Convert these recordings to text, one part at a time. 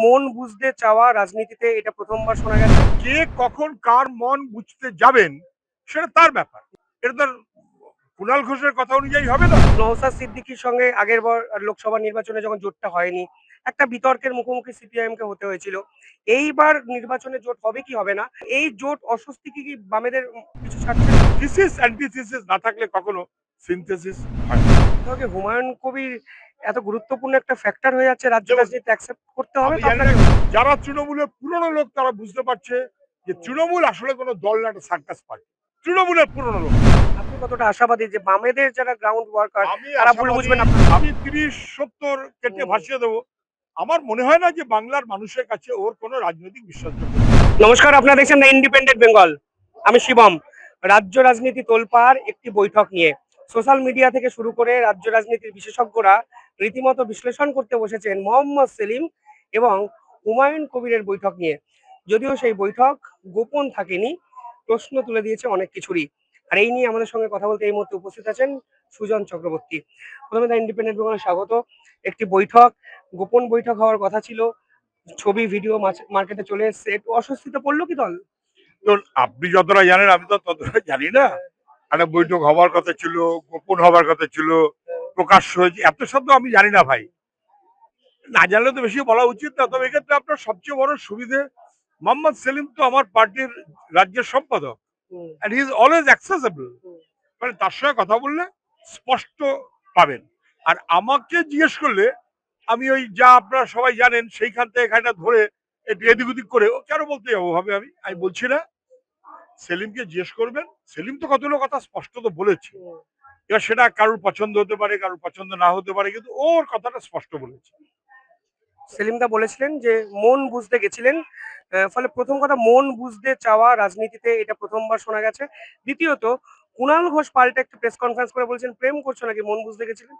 মন বুঝতে চাওয়া রাজনীতিতে এটা প্রথমবার শোনা গেছে। কে কখন কার মন বুঝতে যাবেন সেটা তার ব্যাপার। এটা তো কুণাল ঘোষের কথা অনুযায়ী হবে না। নওশাদ সিদ্দিকীর সঙ্গে আগের বার লোকসভা নির্বাচনে যখন জোটটা হয়নি, একটা বিতর্কের মুখোমুখি সিপিআইএম কে হতে হয়েছিল। এইবার নির্বাচনে জোট হবে কি হবে না? এই জোট অস্বস্তি কি বামেদের পিছু ছাড়ছে? থিসিস অ্যান্টিথিসিস না থাকলে কখনো সিনথেসিস হয় না। তবে হুমায়ুন কবির এত গুরুত্বপূর্ণ একটা ফ্যাক্টর হয়ে যাচ্ছে রাজ্য যেমন রাজনীতিতে, অ্যাকসেপ্ট করতে হবে আমি তো জানি না, আপনাকে? যারা তৃণমূলের পুরনো লোক তারা বুঝতে পারছে যে তৃণমূল আসলে কোনো দল না, একটা সার্কাস পার্টি। তৃণমূলের পুরনো লোক। আপনি কতটা আশাবাদী যে বামেদের যারা গ্রাউন্ড ওয়ার্কার আমি তারা ভুল আশাবাদী, বুঝবেন আপনার? আমি 30-70 কেটে ভাসিয়ে দেবো। আমার মনে হয় না যে বাংলার মানুষের কাছে ওর কোনো রাজনৈতিক বিশ্বাসযোগ্য। নমস্কার, আপনারা দেখছেন দ্য ইন্ডিপেন্ডেন্ট বেঙ্গল। আমি শিবম। রাজ্য রাজনীতি তোলপাড় একটি বৈঠক নিয়ে সোশ্যাল মিডিয়া থেকে শুরু করে রাজ্য রাজনীতির বিশেষজ্ঞরা রীতিমতো বিশ্লেষণ করতে বসেছেন মোহাম্মদ সেলিম এবং হুমায়ুন কবিরের বৈঠক নিয়ে। যদিও সেই বৈঠক গোপন থাকেনি, প্রশ্ন তুলে দিয়েছে অনেক কিছুরই। আর এই নিয়ে আমাদের সঙ্গে কথা বলতে এই মুহূর্তে উপস্থিত আছেন সুজন চক্রবর্তী। প্রথমে দ্য ইন্ডিপেন্ডেন্ট বেঙ্গলে স্বাগত। একটি বৈঠক, গোপন বৈঠক হওয়ার কথা ছিল, ছবি ভিডিও মার্কেটে চলে এসছে, একটু অস্বস্তিতে পড়লো কি দল? তো আপনি যতটা জানেন আমি তো ততটা জানি না। একটা বৈঠক হওয়ার কথা ছিল, গোপন হওয়ার কথা ছিল, প্রকাশ্য হয়েছে, এত শব্দ আমি জানি না ভাই। না জানলে তো বেশি বলা উচিত না। তবে এক্ষেত্রে আপনার সবচেয়ে বড় সুবিধে, মোহাম্মদ সেলিম তো আমার পার্টির রাজ্যের সম্পাদক, হুম, and he is always accessible। হুম, মানে তার সঙ্গে কথা বললে স্পষ্ট পাবেন। আর আমাকে জিজ্ঞেস করলে আমি ওই যা আপনারা সবাই জানেন সেইখান থেকে এখানটা ধরে একটু এদিক ওদিক করে ও কেন বলতে যাবো ভাবে আমি বলছি না। সেলিমকে জিজ্ঞেস করবেন, সেলিম তো কতগুলো কথা স্পষ্ট তো বলেছে। হুম। এবার সেটা কারোর পছন্দ হতে পারে, কারোর পছন্দ না হতে পারে, কিন্তু ওর কথাটা স্পষ্ট বলেছে। সেলিমদা বলেছিলেন যে মন বুঝতে গেছিলেন। ফলে প্রথম কথা, মন বুঝতে চাওয়া রাজনীতিতে এটা প্রথমবার শোনা গেছে। দ্বিতীয়ত, কুণাল ঘোষ পাল্টা একটা প্রেস কনফারেন্স করে বলছেন প্রেম করছো নাকি মন বুঝতে গেছিলেন।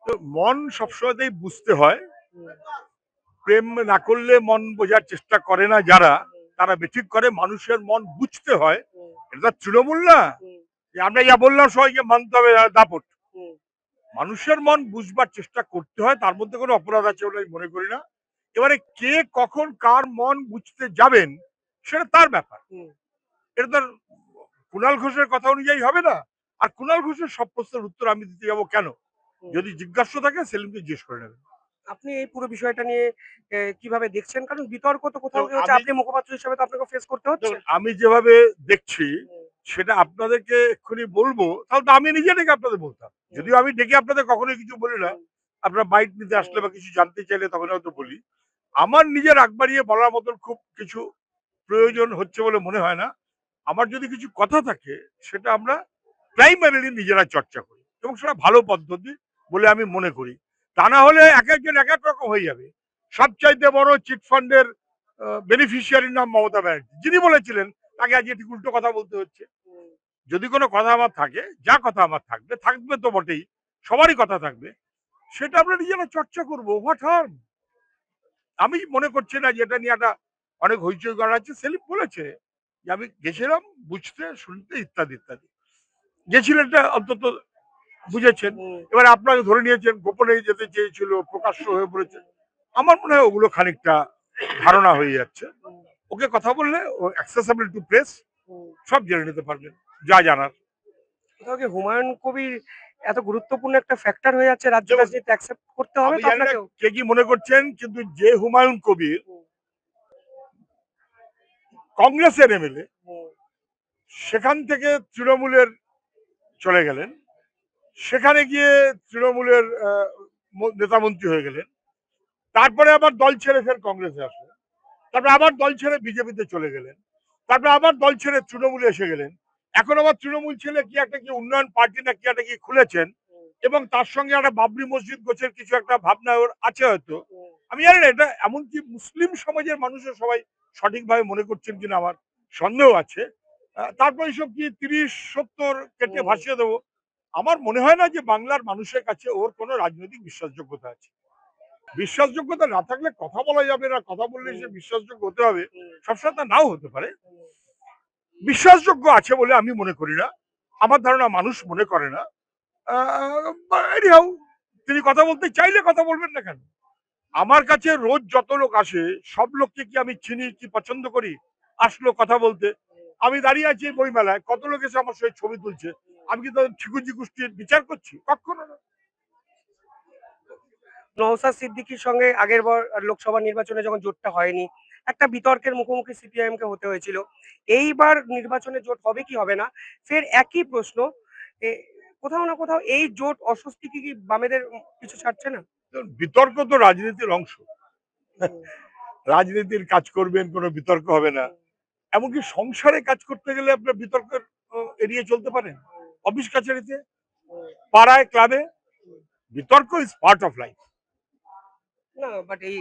তো মন সবসময়তেই বুঝতে হয়। হুম, প্রেম না করলে মন বোঝার চেষ্টা করে না যারা, হুম, তারা বেঠিক করে। মানুষের মন বুঝতে হয়। হুম, এটা তো তৃণমূল না হুম, যে আমরা যা বললাম সবাইকে মানতে হবে দাপট। হুম, মানুষের মন বুঝবার চেষ্টা করতে হয়, তার মধ্যে কোনো অপরাধ আছে বলে আমি মনে করি না। এবারে কে কখন কার মন বুঝতে যাবেন সেটা তার ব্যাপার। হুম, এটা তো কুণাল ঘোষের কথা অনুযায়ী হবে না। আর কুণাল ঘোষের সব প্রশ্নের উত্তর আমি দিতে যাবো কেন? হুম। যদি জিজ্ঞাসা থাকে সেলিমকে জিজ্ঞেস করে নেবেন। আপনি এই পুরো বিষয়টা নিয়ে কিভাবে দেখছেন? কারণ বিতর্ক তো তো কোথাও গিয়ে হচ্ছে, আমি আপনি মুখপাত্র হিসেবে তো আপনাকে ফেস করতে হচ্ছে। দেখুন, আমি যেভাবে দেখছি হুম, সেটা আপনাদেরকে এক্ষুনি বলবো, তাহলে তো আমি নিজে ডেকে আপনাদের বলতাম। হুম, যদিও আমি ডেকে আপনাদের কখনোই কিছু বলি না। হুম, আপনারা বাইট নিতে আসলে হুম, বা কিছু জানতে চাইলে তখন হয়তো বলি। আমার নিজের রাগ বাড়িয়ে বলার মতন খুব কিছু প্রয়োজন হচ্ছে বলে মনে হয় না। আমার যদি কিছু কথা থাকে সেটা আমরা প্রাইমারিলি নিজেরা চর্চা করি এবং সেটা ভালো পদ্ধতি বলে আমি মনে করি। তা না হলে এক একজন এক এক রকম হয়ে যাবে। সবচাইতে বড় চিট ফান্ডের বেনিফিশিয়ারির নাম মমতা ব্যানার্জি, যিনি বলেছিলেন তাকে আজকে ঠিক উল্টো কথা বলতে হচ্ছে। হুম। যদি কোনো কথা আমার থাকে, যা কথা আমার থাকবে, থাকবে তো বটেই, সবারই কথা থাকবে, সেটা আমরা নিজেরা চর্চা করবো। What harm? আমি মনে করছি না যে এটা নিয়ে একটা অনেক হইচই করা আছে। সেলিম বলেছে যে আমি গেছিলাম বুঝতে, শুনতে, ইত্যাদি ইত্যাদি। গেছিলেন এটা অন্তত বুঝেছেন। হুম, এবার আপনাকে ধরে নিয়েছেন গোপনে যেতে চেয়েছিল, প্রকাশ্য হয়ে পড়েছে। আমার মনে হয় ওগুলো খানিকটা ধারণা হয়ে যাচ্ছে। হুম, ওকে কথা বললে ও অ্যাক্সেসিবল টু প্রেস, হুম। সব জেনে নিতে পারবেন যা জানার। কোথাও কি হুমায়ুন কবির এত গুরুত্বপূর্ণ একটা ফ্যাক্টর হয়ে যাচ্ছে রাজ্য যেমন রাজনীতিতে, অ্যাকসেপ্ট করতে হবে আমি তো জানি না আপনাকেও? কে কি মনে করছেন, কিন্তু যে হুমায়ুন কবির হুম, কংগ্রেসের এমএলএ, হুম, সেখান থেকে তৃণমূলের চলে গেলেন, সেখানে গিয়ে তৃণমূলের নেতামন্ত্রী হয়ে গেলেন, তারপরে আবার দল ছেড়ে ফের কংগ্রেসে আসলেন, তারপরে আবার দল ছেড়ে বিজেপিতে চলে গেলেন, তারপরে আবার দল ছেড়ে তৃণমূলে এসে গেলেন, এখন আবার তৃণমূল ছেড়ে কি একটা কি উন্নয়ন পার্টি না কি একটা কি খুলেছেন, হুম, এবং তার সঙ্গে একটা বাবরি মসজিদ গোছের কিছু একটা ভাবনা ওর আছে হয়তো। হুম, আমি জানি না এটা এমনকি মুসলিম সমাজের মানুষের সবাই সঠিকভাবে মনে করছেন কিনা আমার সন্দেহ আছে। তারপর এইসব কি 30-70 কেটে হুম, ভাসিয়ে দেবো। আমার মনে হয় না যে বাংলার মানুষের কাছে ওর কোনো রাজনৈতিক বিশ্বাসযোগ্যতা আছে। বিশ্বাসযোগ্যতা না থাকলে কথা বলা যাবে না, কথা বললে হুম, সে বিশ্বাসযোগ্য হতে হবে, হুম, সবসময় তা নাও হতে পারে। হুম। বিশ্বাসযোগ্য আছে বলে আমি মনে করি না। আমার ধারণা মানুষ মনে করে না। এনিহাউ, তিনি কথা বলতে চাইলে কথা বলবেন না কেন? আমার কাছে রোজ যত লোক আসে সব লোককে কি আমি চিনি কি পছন্দ করি? আসলো কথা বলতে। আমি দাঁড়িয়ে আছি এই বইমেলায়, কত লোক এসে আমার সঙ্গে ছবি তুলছে। আমি কি তাদের ঠিকুজি গোষ্ঠীর বিচার করছি? কক্ষনো না। নওশাদ সিদ্দিকীর সঙ্গে আগের বার লোকসভা নির্বাচনে যখন জোটটা হয়নি, একটা বিতর্কের মুখোমুখি সিপিআইএম কে হতে হয়েছিল। এইবার নির্বাচনে জোট হবে কি হবে না, ফের একই প্রশ্ন। এ, কোথাও না কোথাও এই জোট অস্বস্তি কি বামেদের কিছু ছাড়ছে না? দেখুন, বিতর্ক তো রাজনীতির অংশ। হুম, রাজনীতির কাজ করবেন, কোনো বিতর্ক হবে না। এমনকি সংসারে কাজ করতে গেলে আপনার বিতর্কের এড়িয়ে চলতে পারেন। অফিস কাছারিতে, হুম, পাড়ায়, ক্লাবে হুম। বিতর্ক ইজ পার্ট অফ লাইফ। না, বাট এই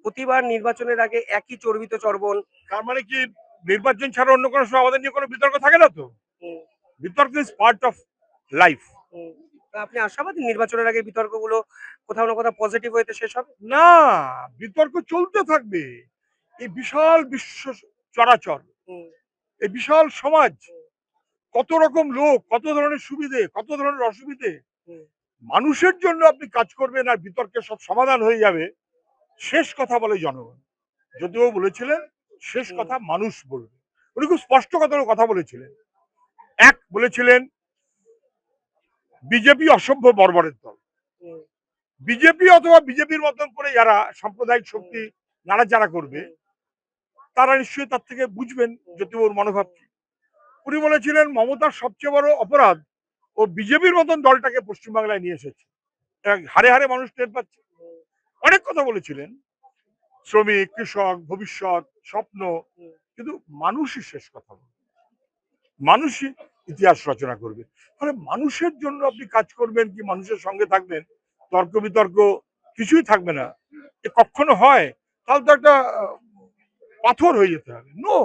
প্রতিবার নির্বাচনের আগে একই চর্বিত চর্বণ। তার মানে কি নির্বাচন ছাড়া অন্য কোনো সময় আমাদের নিয়ে কোনো বিতর্ক থাকে না তো? হুম, বিতর্ক ইজ পার্ট অফ লাইফ। হুম। তা আপনি আশাবাদী নির্বাচনের আগে বিতর্কগুলো কোথাও না কোথাও পজিটিভ ওয়েতে শেষ হবে? না, বিতর্ক চলতে থাকবে। এই বিশাল বিশ্ব চরাচর, হুম, এই বিশাল সমাজ, হুম, কত রকম লোক, কত ধরনের সুবিধে, কত ধরনের অসুবিধে। হুম, মানুষের জন্য আপনি কাজ করবেন আর বিতর্কের সব সমাধান হয়ে যাবে, শেষ কথা বলে জনগণ। যদিও বলেছিলেন শেষ হুম, কথা মানুষ বলবে। উনি খুব স্পষ্ট কথা বলেছিলেন। এক বলেছিলেন বিজেপি অসভ্য বর্বরের দল। হুম, বিজেপি অথবা বিজেপির মতন করে যারা সাম্প্রদায়িক হুম, শক্তি নাড়াচাড়া করবে, হুম, তারা নিশ্চয়ই তার থেকে বুঝবেন হুম, যদিও ওর মনোভাব কি। উনি বলেছিলেন মমতার সবচেয়ে বড় অপরাধ ও বিজেপির মতন দলটাকে পশ্চিমবাংলায় নিয়ে এসেছে। এটা হারে হারে মানুষ টের পাচ্ছে। হুম, অনেক কথা বলেছিলেন, শ্রমিক, কৃষক, ভবিষ্যৎ, স্বপ্ন। হুম। কিন্তু মানুষই শেষ কথা বলবে, মানুষই ইতিহাস রচনা করবে। মানে মানুষের জন্য আপনি কাজ করবেন কি মানুষের সঙ্গে থাকবেন, তর্ক বিতর্ক কিছুই থাকবে না, এ কখনো হয়? তাহলে তো একটা পাথর হয়ে যেতে হবে। নো,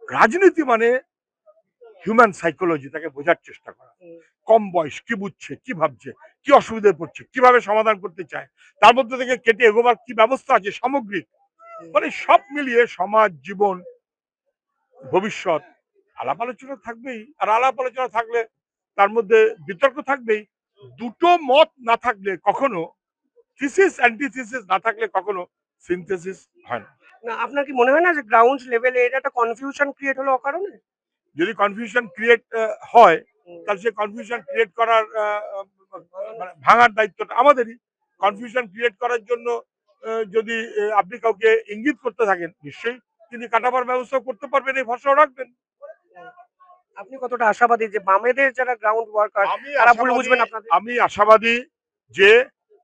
রাজনীতি মানে হিউম্যান সাইকোলজি, তাকে বোঝার চেষ্টা করা। হুম, কম বয়স কি বুঝছে, কি ভাবছে, কি অসুবিধায় পড়ছে, কিভাবে সমাধান করতে চায়, তার মধ্যে থেকে কেটে এগোবার কি ব্যবস্থা আছে সামগ্রিক। হুম। মানে সব মিলিয়ে সমাজ, জীবন, ভবিষ্যৎ, আলাপ আলোচনা থাকবেই। আর আলাপ আলোচনা থাকলে তার মধ্যে বিতর্ক থাকবেই। দুটো মত না থাকলে কখনো, থিসিস অ্যান্টিথিসিস না থাকলে কখনো সিনথেসিস হয় না। না, আপনার কি মনে হয় না যে গ্রাউন্ড লেভেলে এটা একটা কনফিউশন ক্রিয়েট হলো অকারণে? যদি কনফিউশন ক্রিয়েট হয়, হুম, তাহলে সেই কনফিউশন ক্রিয়েট করার ভালো মানে ভাঙার দায়িত্বটা আমাদেরই। কনফিউশন ক্রিয়েট করার জন্য যদি আপনি কাউকে ইঙ্গিত করতে থাকেন, নিশ্চয়ই তিনি কাটাবার ব্যবস্থা করতে পারবেন, এই ভরসাও রাখবেন। হুম। আপনি কতটা আশাবাদী যে বামেদের যারা গ্রাউন্ড ওয়ার্কার আমি তারা ভুল আশাবাদী বুঝবেন আপনাদের? আমি আশাবাদী যে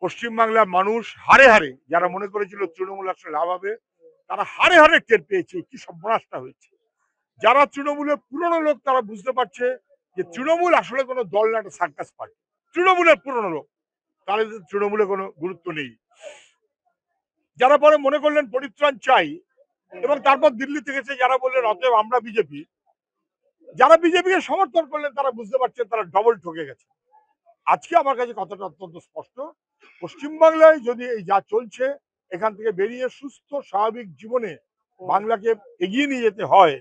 পশ্চিমবাংলার মানুষ হারে হারে, যারা মনে করেছিল তৃণমূল আসলে লাভ হবে, তারা হারে হারে টের পেয়েছে কি সর্বনাশটা হয়েছে। যারা তৃণমূলের পুরনো লোক তারা বুঝতে পারছে যে হুম, তৃণমূল আসলে কোনো দল না, একটা সার্কাস পার্টি। তৃণমূলের পুরনো লোক, তাহলে তৃণমূলে কোনো গুরুত্ব নেই। যারা পরে মনে করলেন পরিত্রাণ চাই, হুম, এবং তারপর দিল্লি থেকে এসে যারা বললেন অতএব আমরা বিজেপি, যারা বিজেপিকে সমর্থন করলেন তারা বুঝতে পারছেন তারা ডবল ঠকে গেছে। আজকে আমার কাছে কথাটা অত্যন্ত স্পষ্ট। পশ্চিমবাংলায় যদি এই যা চলছে, এখান থেকে বেরিয়ে সুস্থ স্বাভাবিক জীবনে হুম, বাংলাকে এগিয়ে নিয়ে যেতে হয়,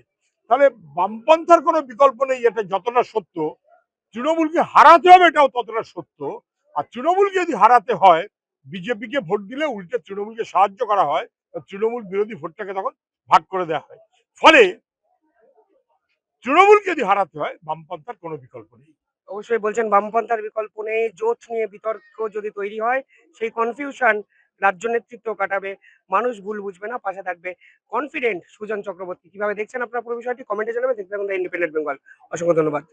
তাহলে বামপন্থার কোনো বিকল্প নেই, এটা যতটা সত্য। তৃণমূলকে হারাতে হবে এটাও ততটা সত্য। আর তৃণমূল যদি হারাতে হয়, বিজেপিকে ভোট দিলে উল্টে তৃণমূলকে সাহায্য করা হয়, তৃণমূল বিরোধী ভোটটাকে তখন ভাগ করে দেওয়া হয়। ফলে তৃণমূলকে যদি হারাতে হয়, বামপন্থার কোনো বিকল্প নেই। অবশ্যই বলছেন বামপন্থার বিকল্প নেই। জোট নিয়ে বিতর্ক যদি তৈরি হয়, সেই কনফিউশন রাজ্য নেতৃত্ব কাটাবে। মানুষ ভুল বুঝবে না, পাশে থাকবে। কনফিডেন্ট সুজন চক্রবর্তী। কিভাবে দেখছেন আপনারা পুরো বিষয়টি কমেন্টে জানাবেন। দেখতে থাকুন দ্য ইন্ডিপেন্ডেন্ট বেঙ্গল। অসংখ্য ধন্যবাদ।